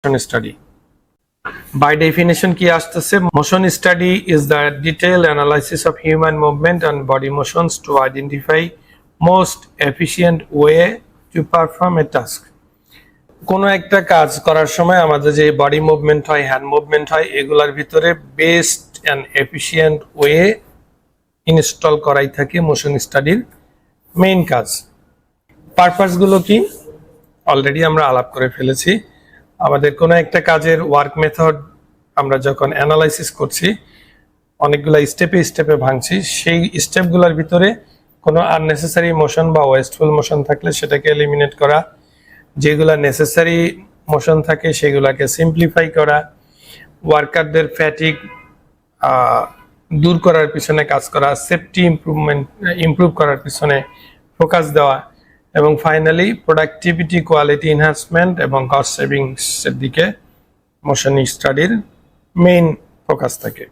motion study. By definition কি আসতেছে, motion study is the detailed analysis of human movement and body motions to identify most efficient way to perform a task. কোনো একটা কাজ করার সময় আমাদের যে বডি মুভমেন্ট হয়, হ্যান্ড মুভমেন্ট হয়, এগুলোর ভিতরে best and efficient way install করাই থাকে মোশন স্টাডির মেইন কাজ। পারপাসগুলো কি অলরেডি আমরা আলাপ করে ফেলেছি। আমাদের কোনো একটা কাজের ওয়ার্ক মেথড আমরা যখন অ্যানালাইসিস করছি, অনেকগুলো স্টেপে ভাঙছি, সেই স্টেপগুলোর ভিতরে কোনো আননেসেসারি মোশন বা ওয়েস্টফুল মোশন থাকলে সেটাকে এলিমিনেট করা, যেগুলো নেসেসারি মোশন থাকে সেগুলোকে সিম্পলিফাই করা, ওয়ার্কারদের ফ্যাটিক দূর করার পিছনে কাজ করা, সেফটি ইমপ্রুভ করার পিছনে ফোকাস দেওয়া, এবং ফাইনালি প্রোডাক্টিভিটি, কোয়ালিটি এনহান্সমেন্ট এবং কস্ট সেভিংসের দিকে মোশন স্টাডির মেইন ফোকাস থাকে।